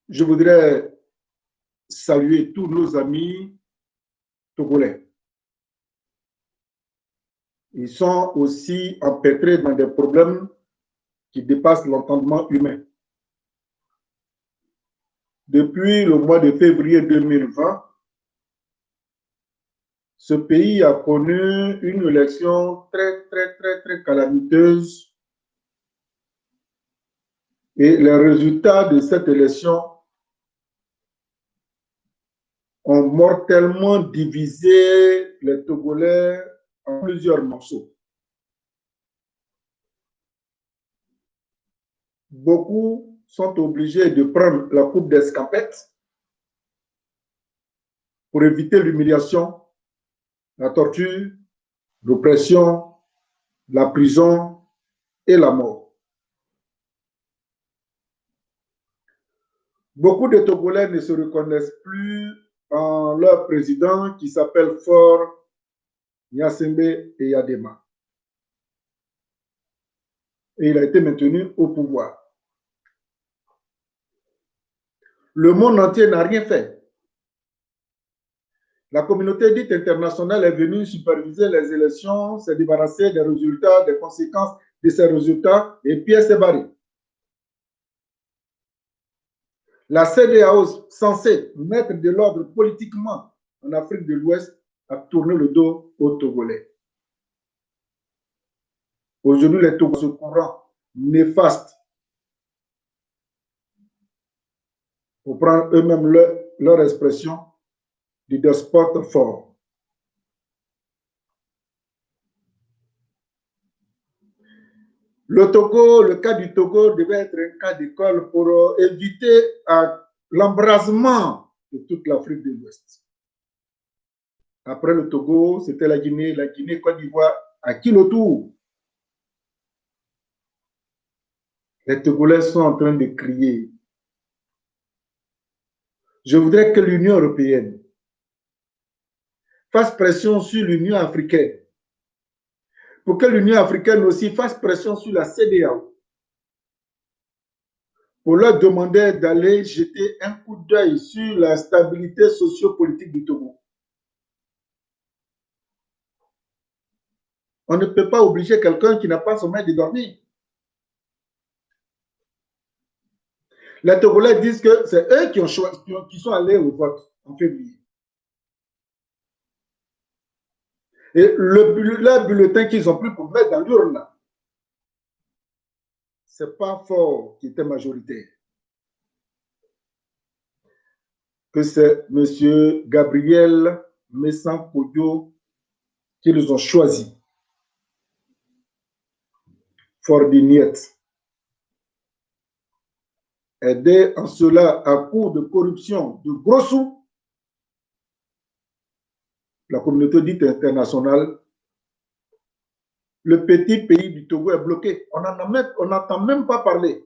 Je voudrais saluer tous nos amis togolais. Ils sont aussi empêtrés dans des problèmes qui dépassent l'entendement humain. Depuis le mois de février 2020, ce pays a connu une élection très calamiteuse et les résultats de cette élection ont mortellement divisé les Togolais en plusieurs morceaux. Beaucoup sont obligés de prendre la coupe d'escampette pour éviter l'humiliation, la torture, l'oppression, la prison et la mort. Beaucoup de Togolais ne se reconnaissent plus en leur président qui s'appelle Faure Gnassingbé Eyadema. Et il a été maintenu au pouvoir. Le monde entier n'a rien fait. La communauté dite internationale est venue superviser les élections, s'est débarrassée des résultats, des conséquences de ces résultats, et puis elle s'est barrée. La CEDEAO, censée mettre de l'ordre politiquement en Afrique de l'Ouest, a tourné le dos aux Togolais. Aujourd'hui, les Togolais, ce courant néfaste, pour prendre eux-mêmes leur expression, du despote fort. Le Togo, le cas du Togo devait être un cas d'école pour éviter l'embrasement de toute l'Afrique de l'Ouest. Après le Togo, c'était la Guinée, Côte d'Ivoire, à qui le tour? Les Togolais sont en train de crier. Je voudrais que l'Union européenne fasse pression sur l'Union africaine pour que l'Union africaine aussi fasse pression sur la CEDEAO pour leur demander d'aller jeter un coup d'œil sur la stabilité sociopolitique du Togo. On ne peut pas obliger quelqu'un qui n'a pas sommeil de dormir. Les Togolais disent que c'est eux qui sont allés au vote en février. Et le bulletin qu'ils ont pris pour mettre dans l'urne, ce n'est pas Faure qui était majoritaire. Que c'est M. Gabriel Messan-Kodjo qu'ils ont choisi. Faure Diniette. Aidé en cela à coup de corruption, de gros sous, la communauté dite internationale, le petit pays du Togo est bloqué. On n'entend même pas parler.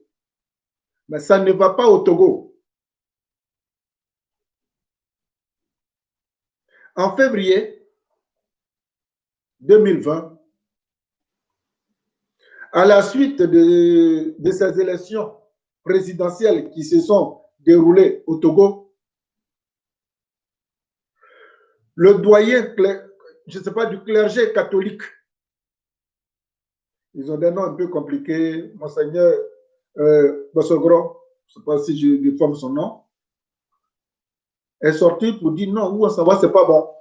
Mais ça ne va pas au Togo. En février 2020, à la suite de ces élections présidentielles qui se sont déroulées au Togo, le doyen, je ne sais pas, du clergé catholique, ils ont des noms un peu compliqués, Monseigneur Bossogro, je ne sais pas si je déforme son nom, est sorti pour dire non, où on s'en va, ce n'est pas bon.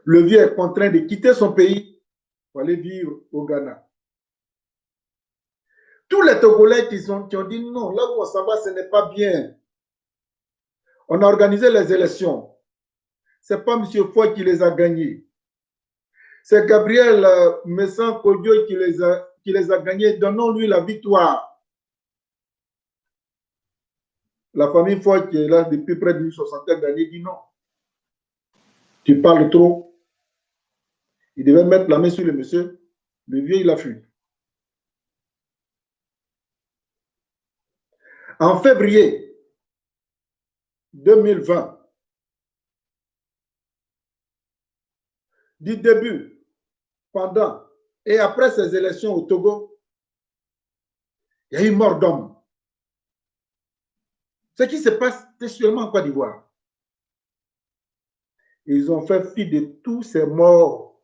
Le vieux est contraint de quitter son pays pour aller vivre au Ghana. Tous les Togolais qui ont dit non, là où on s'en va, ce n'est pas bien. On a organisé les élections. Ce n'est pas M. Foy qui les a gagnés. C'est Gabriel Messan-Kodjo qui les a gagnés. Donnons-lui la victoire. La famille Foy qui est là depuis près d'une soixantaine d'années dit non. Tu parles trop. Il devait mettre la main sur le monsieur. Le vieux, il a fui. En février 2020, du début, pendant et après ces élections au Togo, il y a eu mort d'homme. Ce qui se passe actuellement en Côte d'Ivoire. Ils ont fait fi de tous ces morts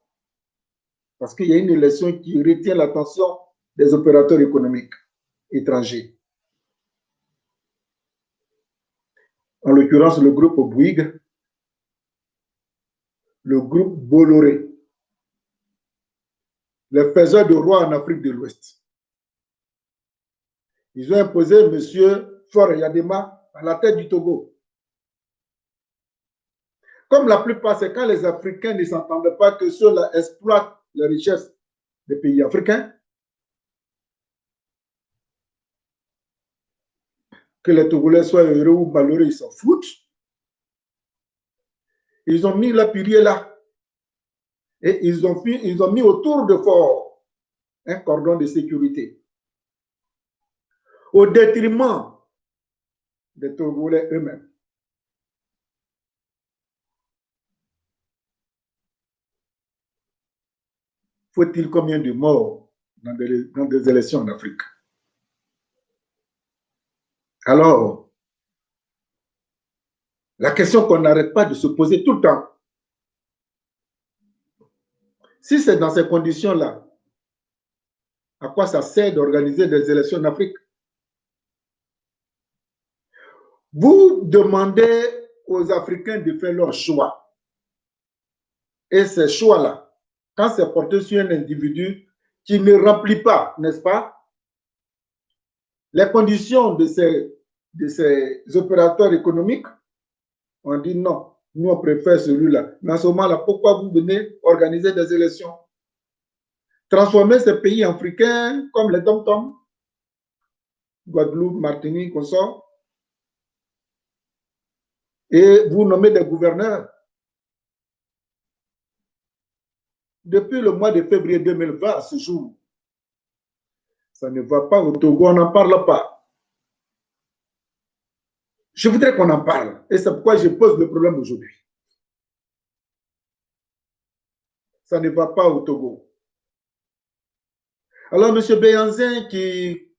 parce qu'il y a une élection qui retient l'attention des opérateurs économiques étrangers. En l'occurrence, le groupe Bouygues, le groupe Bolloré, les faiseurs de roi en Afrique de l'Ouest. Ils ont imposé M. Faure Yadema à la tête du Togo. Comme la plupart, c'est quand les Africains ne s'entendent pas que ceux-là exploitent les richesses des pays africains, que les Togolais soient heureux ou malheureux, ils s'en foutent. Ils ont mis la pilier là. Et ils ont mis autour de Fort un cordon de sécurité. Au détriment des Togolais eux-mêmes. Faut-il combien de morts dans des élections en Afrique? Alors, la question qu'on n'arrête pas de se poser tout le temps, si c'est dans ces conditions-là, à quoi ça sert d'organiser des élections en Afrique? Vous demandez aux Africains de faire leur choix. Et ces choix-là, quand c'est porté sur un individu qui ne remplit pas, n'est-ce pas, les conditions de ces opérateurs économiques, on dit non, nous on préfère celui-là. Mais à ce moment-là, pourquoi vous venez organiser des élections? Transformer ces pays africains comme les Dom-Tom, Guadeloupe, Martinique, on sort, et vous nommez des gouverneurs. Depuis le mois de février 2020 à ce jour, ça ne va pas au Togo, on n'en parle pas. Je voudrais qu'on en parle, et c'est pourquoi je pose le problème aujourd'hui. Ça ne va pas au Togo. Alors, M. Béhanzin, qui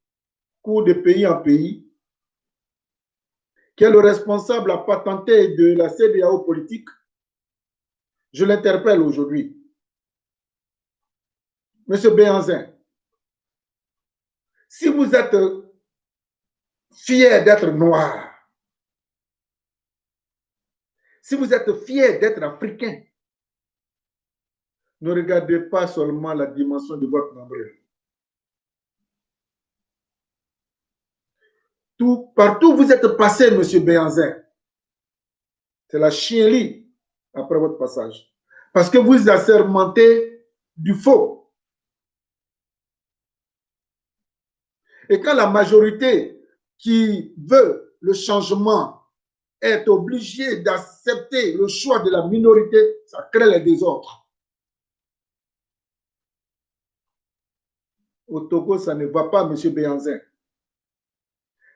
court de pays en pays, qui est le responsable à patenter de la CEDEAO politique, je l'interpelle aujourd'hui. M. Béhanzin, si vous êtes fier d'être noir, si vous êtes fier d'être africain, ne regardez pas seulement la dimension de votre nombril. Partout où vous êtes passé, M. Béhanzin, c'est la chienlit après votre passage. Parce que vous assermentez du faux. Et quand la majorité qui veut le changement est obligée d'accepter le choix de la minorité, ça crée les désordres. Au Togo, ça ne va pas, M. Béhanzin.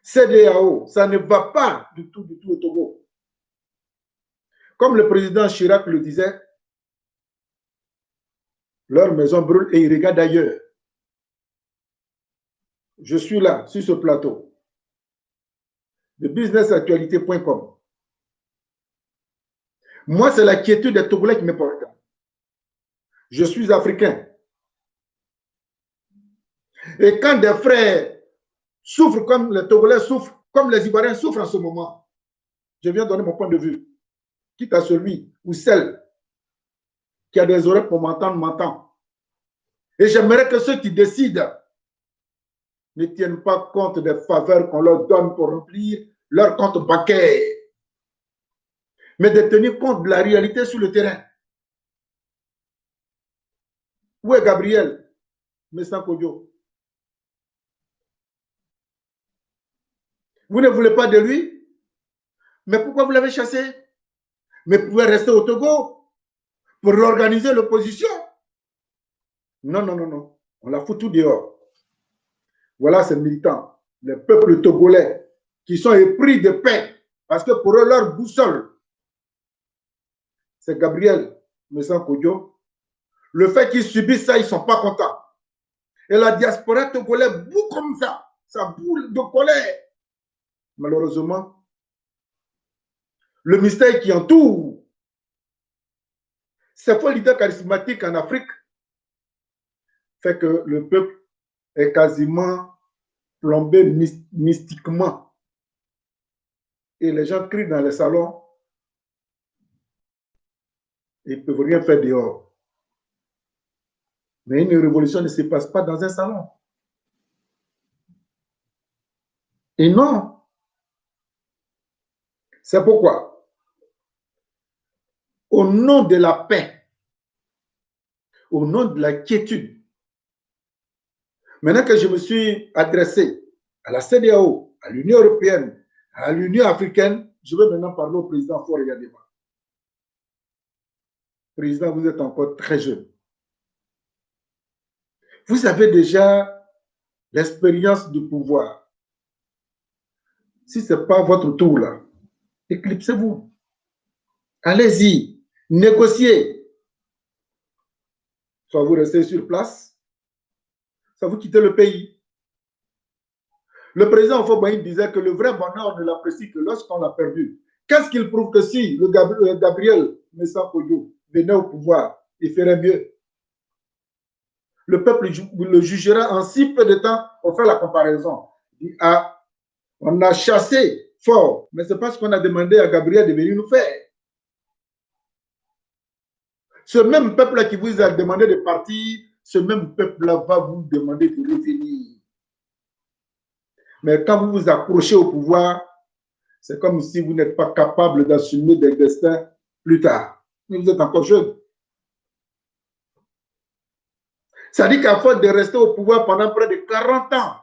CEDEAO, ça ne va pas du tout au Togo. Comme le président Chirac le disait, leur maison brûle et ils regardent ailleurs. Je suis là, sur ce plateau, de businessactualité.com. Moi, c'est la quiétude des Togolais qui me porte. Je suis africain. Et quand des frères souffrent comme les Togolais souffrent, comme les Ivoiriens souffrent en ce moment, je viens donner mon point de vue. Quitte à celui ou celle qui a des oreilles pour m'entendre, m'entend. Et j'aimerais que ceux qui décident ne tiennent pas compte des faveurs qu'on leur donne pour remplir leur compte bancaire, mais de tenir compte de la réalité sur le terrain. Où est Gabriel Messankodio? Vous ne voulez pas de lui? Mais pourquoi vous l'avez chassé? Mais vous pouvez rester au Togo pour réorganiser l'opposition? Non, non, non, non. On la fout tout dehors. Voilà ces militants, les peuples togolais qui sont épris de paix parce que pour eux, leur boussole, c'est Gabriel Messankodio. Le fait qu'ils subissent ça, ils ne sont pas contents. Et la diaspora togolaise boue comme ça boule de colère. Malheureusement, le mystère qui entoure ces faux leaders charismatiques en Afrique fait que le peuple est quasiment plombé mystiquement. Et les gens crient dans les salons, ils ne peuvent rien faire dehors. Mais une révolution ne se passe pas dans un salon. Et non. C'est pourquoi, au nom de la paix, au nom de la quiétude, maintenant que je me suis adressé à la CEDEAO, à l'Union européenne, à l'Union africaine, je vais maintenant parler au président Faure Yadema. Président, vous êtes encore très jeune. Vous avez déjà l'expérience du pouvoir. Si ce n'est pas votre tour là, éclipsez-vous. Allez-y, négociez. Soit vous restez sur place, soit vous quittez le pays. Le président Faure disait que le vrai bonheur ne l'apprécie que lorsqu'on l'a perdu. Qu'est-ce qu'il prouve que si le Gabriel Mensah-Poyo venait au pouvoir, il ferait mieux? Le peuple le jugera en si peu de temps pour faire la comparaison. Il dit, ah, on a chassé Faure, mais c'est pas ce qu'on a demandé à Gabriel de venir nous faire. Ce même peuple-là qui vous a demandé de partir, ce même peuple-là va vous demander de revenir. Mais quand vous vous accrochez au pouvoir, c'est comme si vous n'êtes pas capable d'assumer des destins plus tard. Mais vous êtes encore jeune. Ça dit qu'à force de rester au pouvoir pendant près de 40 ans,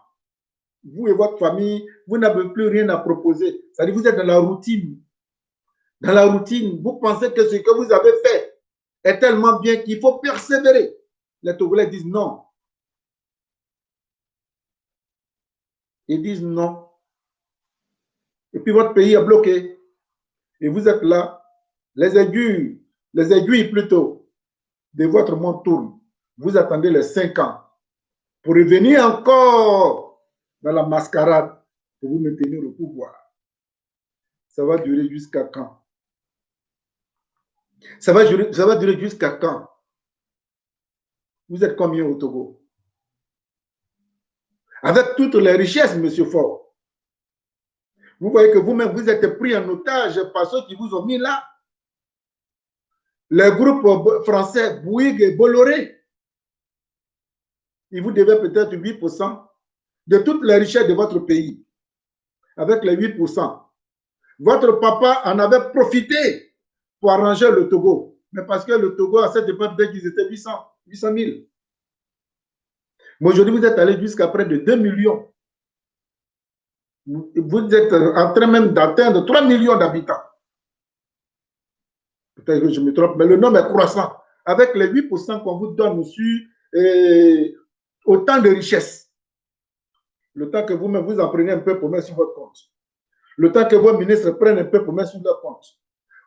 vous et votre famille, vous n'avez plus rien à proposer. Ça dit que vous êtes dans la routine. Dans la routine, vous pensez que ce que vous avez fait est tellement bien qu'il faut persévérer. Les Togolais disent non. Ils disent non. Et puis votre pays est bloqué. Et vous êtes là, les aiguilles plutôt de votre monde tournent. Vous attendez les 5 ans pour revenir encore dans la mascarade pour vous maintenir au pouvoir. Ça va durer jusqu'à quand? Ça va durer jusqu'à quand? Vous êtes combien au Togo? Avec toutes les richesses, M. Faure. Vous voyez que vous-même, vous êtes pris en otage par ceux qui vous ont mis là. Les groupes français, Bouygues et Bolloré, ils vous devaient peut-être 8% de toutes les richesses de votre pays. Avec les 8%. Votre papa en avait profité pour arranger le Togo. Mais parce que le Togo, à cette époque, dès qu'ils étaient 800 000. Mais aujourd'hui, vous êtes allé jusqu'à près de 2 millions. Vous êtes en train même d'atteindre 3 millions d'habitants. Peut-être que je me trompe, mais le nombre est croissant. Avec les 8% qu'on vous donne sur autant de richesses. Le temps que vous-même vous en prenez un peu pour mettre sur votre compte. Le temps que vos ministres prennent un peu pour mettre sur leur compte.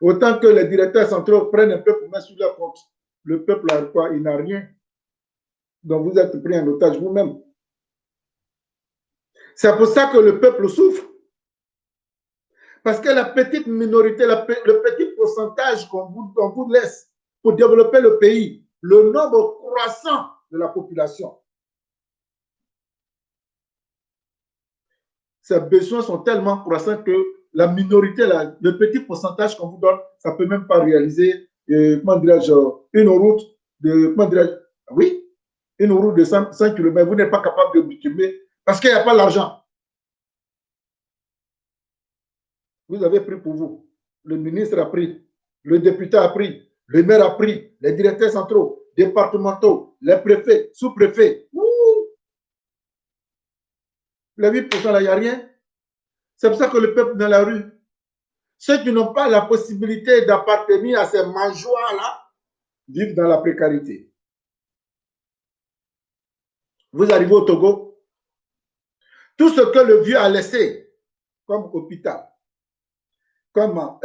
Autant que les directeurs centraux prennent un peu pour mettre sur leur compte. Le peuple a quoi? Il n'a rien. Donc vous êtes pris en otage vous-même. C'est pour ça que le peuple souffre. Parce que la petite minorité, le petit pourcentage qu'on vous laisse pour développer le pays, le nombre croissant de la population, ces besoins sont tellement croissants que la minorité, le petit pourcentage qu'on vous donne, ça ne peut même pas réaliser, comment dirais-je, une route de, comment dirais-je, oui, une route de 100 km, vous n'êtes pas capable de bitumer parce qu'il n'y a pas l'argent. Vous avez pris pour vous. Le ministre a pris, le député a pris, le maire a pris, les directeurs centraux, départementaux, les préfets, sous-préfets. Les 8%, là, il n'y a rien. C'est pour ça que le peuple est dans la rue. Ceux qui n'ont pas la possibilité d'appartenir à ces mangeoires-là vivent dans la précarité. Vous arrivez au Togo, tout ce que le vieux a laissé comme hôpital, comme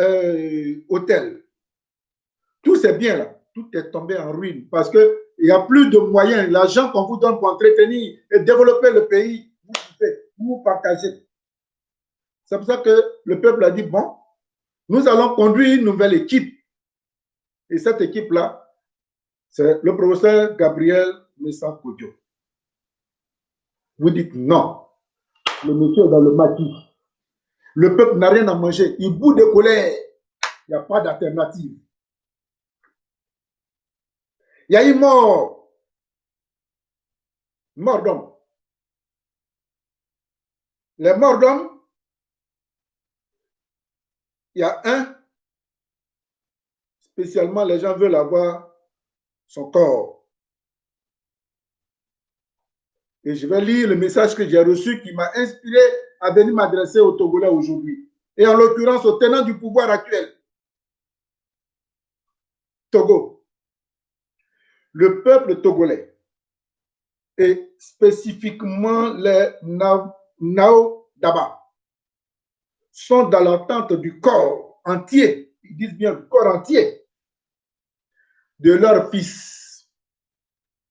hôtel, tous ces biens-là, tout est tombé en ruine parce qu'il n'y a plus de moyens. L'argent qu'on vous donne pour entretenir et développer le pays, vous partagez. C'est pour ça que le peuple a dit, bon, Nous allons conduire une nouvelle équipe. Et cette équipe-là, c'est le professeur Gabriel Messam-Kodjo. Vous dites non. Le monsieur est dans le maquis. Le peuple n'a rien à manger. Il bout de colère. Il n'y a pas d'alternative. Il y a eu mort. Mort d'homme. Les morts d'hommes, il y a un, spécialement les gens veulent avoir son corps. Et je vais lire le message que j'ai reçu qui m'a inspiré à venir m'adresser aux Togolais aujourd'hui. Et en l'occurrence au tenant du pouvoir actuel. Togo. Le peuple togolais et spécifiquement les Nao Daba sont dans l'attente du corps entier, ils disent bien le corps entier, de leur fils,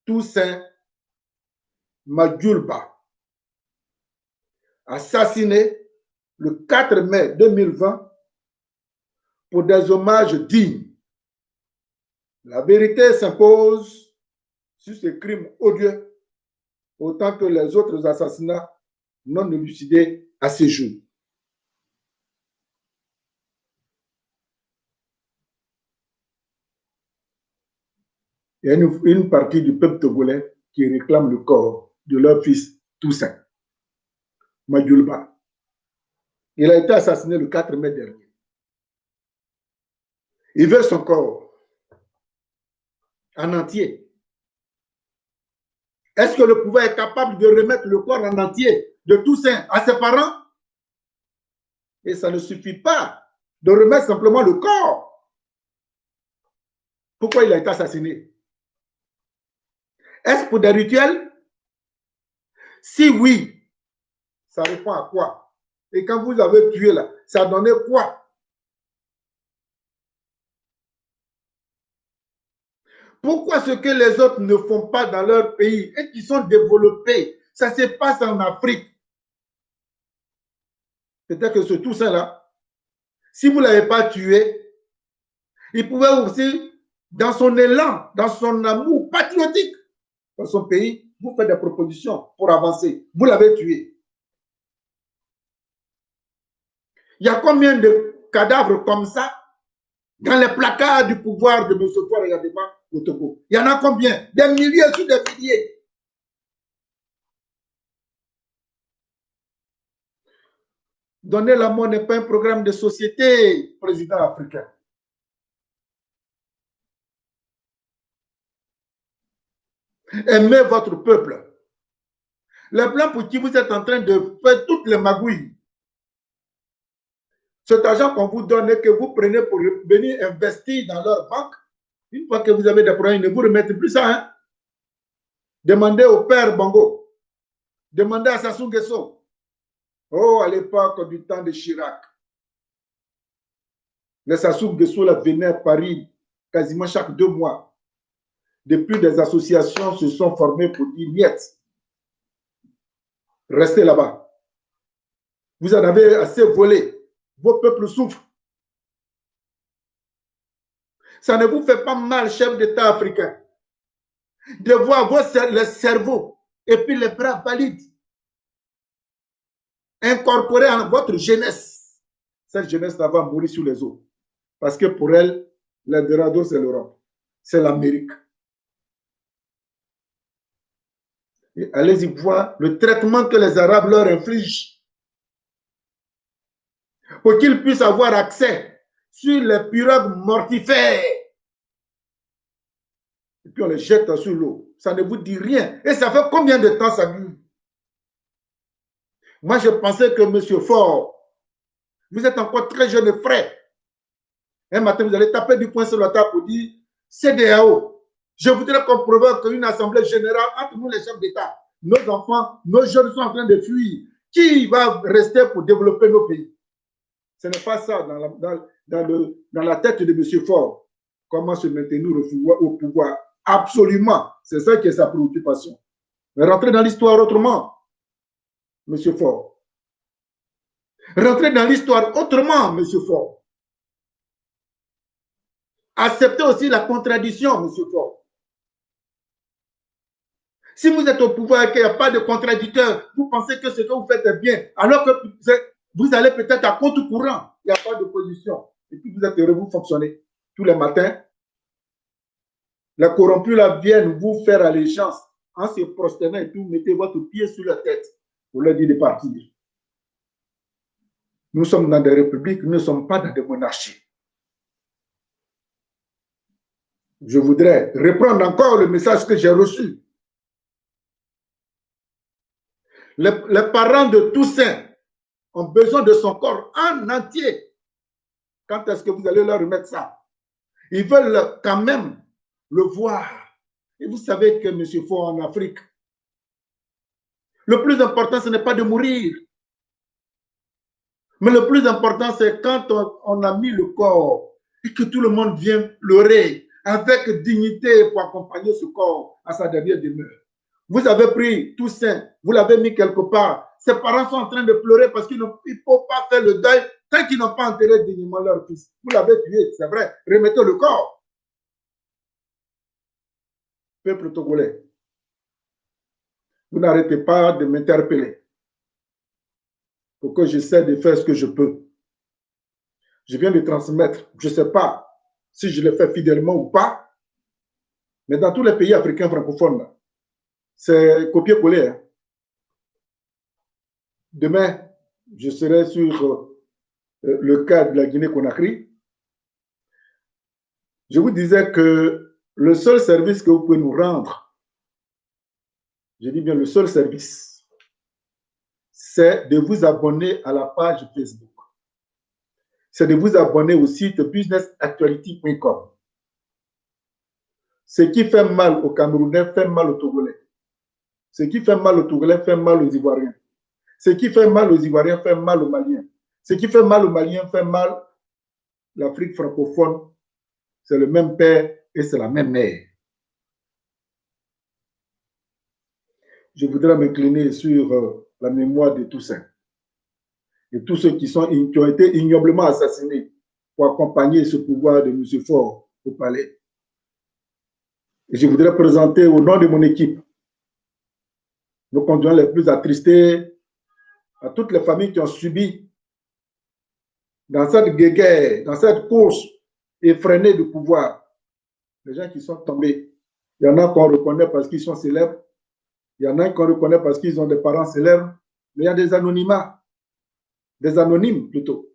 Toussaint Madjoulba, assassiné le 4 mai 2020 pour des hommages dignes. La vérité s'impose sur ce crime odieux, autant que les autres assassinats non élucidés à ce jour. Il y a une partie du peuple togolais qui réclame le corps de leur fils Toussaint Madjoulba. Il a été assassiné le 4 mai dernier. Il veut son corps en entier. Est-ce que le pouvoir est capable de remettre le corps en entier de Toussaint à ses parents? Et ça ne suffit pas de remettre simplement le corps. Pourquoi il a été assassiné? Est-ce pour des rituels? Si oui, ça répond à quoi? Et quand vous avez tué là, ça donnait quoi? Pourquoi ce que les autres ne font pas dans leur pays et qui sont développés, ça se passe en Afrique? Peut-être que ce Toussaint-là, si vous ne l'avez pas tué, il pouvait aussi, dans son élan, dans son amour patriotique dans son pays, vous faire des propositions pour avancer. Vous l'avez tué. Il y a combien de cadavres comme ça dans les placards du pouvoir de M. Faure Yadema au Togo? Il y en a combien? Des milliers sur des milliers. Donner l'amour n'est pas un programme de société, président africain. Aimez votre peuple. Les blancs pour qui vous êtes en train de faire toutes les magouilles, cet argent qu'on vous donne et que vous prenez pour venir investir dans leur banque, une fois que vous avez des problèmes, ne vous remettez plus ça. Hein? Demandez au père Bongo. Demandez à Sassou Nguesso. Oh, à l'époque du temps de Chirac. Les Sassou Nguesso venaient à Paris quasiment chaque 2 mois. Depuis, des associations se sont formées pour dire niet. Restez là-bas. Vous en avez assez volé. Vos peuples souffrent. Ça ne vous fait pas mal, chef d'État africain, de voir les cerveaux et puis les bras valides incorporés en votre jeunesse. Cette jeunesse-là va mourir sur les eaux. Parce que pour elle, l'Eldorado, c'est l'Europe. C'est l'Amérique. Allez-y voir le traitement que les Arabes leur infligent pour qu'ils puissent avoir accès sur les pirogues mortifères. Et puis on les jette sur l'eau. Ça ne vous dit rien. Et ça fait combien de temps ça dure? Moi, je pensais que M. Faure, vous êtes encore très jeune et frais. Un matin, vous allez taper du poing sur la table pour dire CEDEAO. Je voudrais qu'on provoque une assemblée générale entre nous, les chefs d'État. Nos enfants, nos jeunes sont en train de fuir. Qui va rester pour développer nos pays? Ce n'est pas ça dans la tête de M. Faure. Comment se maintenir au pouvoir? Absolument. C'est ça qui est sa préoccupation. Mais rentrez dans l'histoire autrement, M. Faure. Rentrez dans l'histoire autrement, M. Faure. acceptez aussi la contradiction, M. Faure. Si vous êtes au pouvoir et qu'il n'y a pas de contradicteur, vous pensez que ce que vous faites est bien, alors que vous allez peut-être à contre-courant, il n'y a pas d'opposition. Et puis vous êtes heureux, vous fonctionnez tous les matins. Les corrompus là viennent vous faire allégeance en se prosternant et tout, mettez votre pied sur la tête pour leur dire de partir. Nous sommes dans des républiques, nous ne sommes pas dans des monarchies. Je voudrais reprendre encore le message que j'ai reçu. Les parents de Toussaint ont besoin de son corps en entier. Quand est-ce que vous allez leur remettre ça? Ils veulent quand même le voir. Et vous savez que M. Faure en Afrique, le plus important, ce n'est pas de mourir. Mais le plus important, c'est quand on a mis le corps et que tout le monde vient pleurer avec dignité pour accompagner ce corps à sa dernière demeure. Vous avez pris Toussaint, vous l'avez mis quelque part. Ses parents sont en train de pleurer parce qu'ils ne peuvent pas faire le deuil tant qu'ils n'ont pas enterré dignement leur fils. Vous l'avez tué, c'est vrai. Remettez le corps. Peuple togolais, vous n'arrêtez pas de m'interpeller pour que j'essaie de faire ce que je peux. Je viens de transmettre, je ne sais pas si je le fais fidèlement ou pas, mais dans tous les pays africains francophones, c'est copier-coller. Hein. Demain, je serai sur le cas de la Guinée-Conakry. Je vous disais que le seul service que vous pouvez nous rendre, je dis bien le seul service, c'est de vous abonner à la page Facebook. C'est de vous abonner au site businessactuality.com. Ce qui fait mal aux Camerounais fait mal aux Togolais. Ce qui fait mal aux Togolais fait mal aux Ivoiriens. Ce qui fait mal aux Ivoiriens fait mal aux Maliens. Ce qui fait mal aux Maliens fait mal l'Afrique francophone. C'est le même père et c'est la même mère. Je voudrais m'incliner sur la mémoire de Toussaint et tous ceux qui ont été ignoblement assassinés pour accompagner ce pouvoir de M. Faure au palais. Et je voudrais présenter au nom de mon équipe nos condoléances les plus attristés à toutes les familles qui ont subi dans cette guerre, dans cette course effrénée du pouvoir, les gens qui sont tombés. Il y en a qu'on reconnaît parce qu'ils sont célèbres, il y en a qu'on reconnaît parce qu'ils ont des parents célèbres, mais il y a des anonymats, des anonymes plutôt.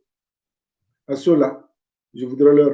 À ceux-là, je voudrais leur